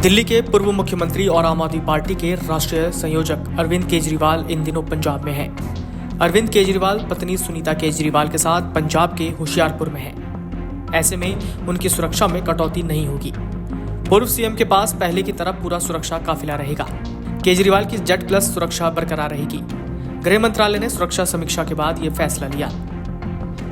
दिल्ली के पूर्व मुख्यमंत्री और आम आदमी पार्टी के राष्ट्रीय संयोजक अरविंद केजरीवाल इन दिनों पंजाब में हैं। अरविंद केजरीवाल पत्नी सुनीता केजरीवाल के साथ पंजाब के होशियारपुर में हैं। ऐसे में उनकी सुरक्षा में कटौती नहीं होगी। पूर्व सीएम के पास पहले की तरह पूरा सुरक्षा काफिला रहेगा। केजरीवाल की Z+ सुरक्षा बरकरार रहेगी। गृह मंत्रालय ने सुरक्षा समीक्षा के बाद ये फैसला लिया।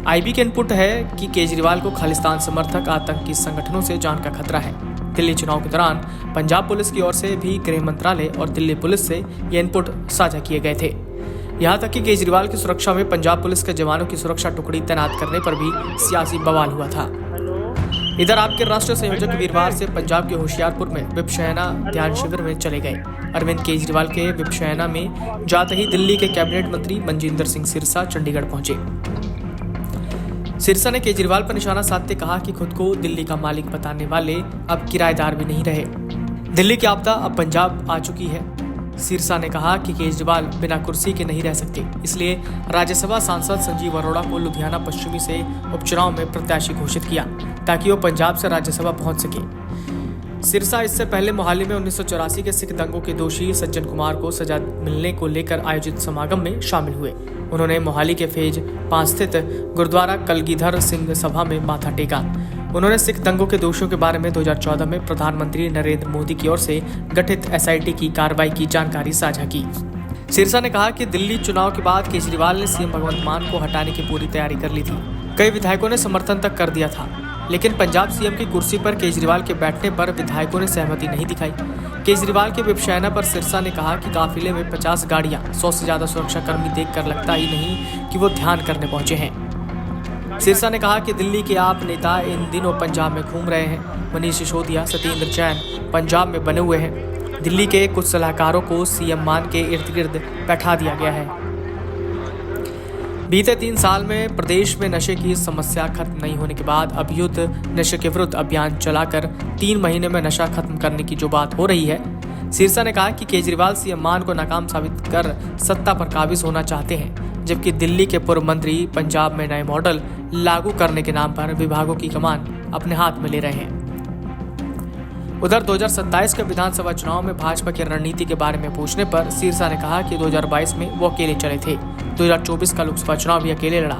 IB के इनपुट है कि केजरीवाल को खालिस्तान समर्थक आतंकी संगठनों से जान का खतरा है। दिल्ली चुनाव के दौरान पंजाब पुलिस की ओर से भी गृह मंत्रालय और दिल्ली पुलिस से ये इनपुट साझा किए गए थे। यहाँ तक कि केजरीवाल की सुरक्षा में पंजाब पुलिस के जवानों की सुरक्षा टुकड़ी तैनात करने पर भी सियासी बवाल हुआ था। इधर आपके राष्ट्रीय संयोजक वीरवार से पंजाब के होशियारपुर में विपश्यना ध्यान शिविर में चले गए। अरविंद केजरीवाल के विपश्यना में जाते ही दिल्ली के कैबिनेट मंत्री मनजिंदर सिंह सिरसा चंडीगढ़ पहुंचे। सिरसा ने केजरीवाल पर निशाना साधते कहा कि खुद को दिल्ली का मालिक बताने वाले अब किराएदार भी नहीं रहे। दिल्ली की आपदा अब पंजाब आ चुकी है। सिरसा ने कहा कि केजरीवाल बिना कुर्सी के नहीं रह सकते, इसलिए राज्यसभा सांसद संजीव अरोड़ा को लुधियाना पश्चिमी से उपचुनाव में प्रत्याशी घोषित किया ताकि वो पंजाब से राज्यसभा पहुंच सके। सिरसा इससे पहले मोहाली में 1984 के सिख दंगों के दोषी सज्जन कुमार को सजा मिलने को लेकर आयोजित समागम में शामिल हुए। उन्होंने मोहाली के फेज 5 स्थित गुरुद्वारा कलगीधर सिंह सभा में माथा टेका। उन्होंने सिख दंगों के दोषियों के बारे में 2014 में प्रधानमंत्री नरेंद्र मोदी की ओर से गठित SIT की कार्रवाई की जानकारी साझा की। सिरसा ने कहा कि दिल्ली चुनाव के बाद केजरीवाल ने सीएम भगवंत मान को हटाने की पूरी तैयारी कर ली थी। कई विधायकों ने समर्थन तक कर दिया था, लेकिन पंजाब सीएम की कुर्सी पर केजरीवाल के बैठने पर विधायकों ने सहमति नहीं दिखाई। केजरीवाल के विपश्यना पर सिरसा ने कहा कि काफिले में 50 गाड़ियां, 100 से ज्यादा सुरक्षाकर्मी देखकर लगता ही नहीं कि वो ध्यान करने पहुंचे हैं। सिरसा ने कहा कि दिल्ली के आप नेता इन दिनों पंजाब में घूम रहे हैं। मनीष सिसोदिया, सत्येंद्र जैन पंजाब में बने हुए हैं। दिल्ली के कुछ सलाहकारों को सीएम मान के इर्द गिर्द बैठा दिया गया है। बीते 3 साल में प्रदेश में नशे की समस्या खत्म नहीं होने के बाद अब युद्ध नशे के विरुद्ध अभियान चलाकर 3 महीने में नशा खत्म करने की जो बात हो रही है। सिरसा ने कहा कि केजरीवाल सीएम मान को नाकाम साबित कर सत्ता पर काबिज होना चाहते हैं, जबकि दिल्ली के पूर्व मंत्री पंजाब में नए मॉडल लागू करने के नाम पर विभागों की कमान अपने हाथ में ले रहे हैं। उधर 2027 के विधानसभा चुनाव में भाजपा की रणनीति के बारे में पूछने पर सिरसा ने कहा कि 2022 में वो अकेले चले थे। 2024 का लोकसभा चुनाव भी अकेले लड़ा।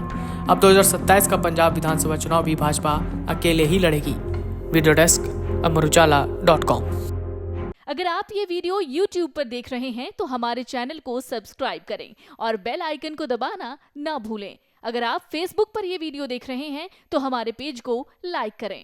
अब 2027 का पंजाब विधानसभा चुनाव भी भाजपा अकेले ही लड़ेगी। Video desk amarujala.com। अगर आप ये वीडियो YouTube पर देख रहे हैं तो हमारे चैनल को सब्सक्राइब करें और बेल आइकन को दबाना ना भूलें। अगर आप Facebook पर ये वीडियो देख रहे हैं तो हमारे पेज को लाइक करें।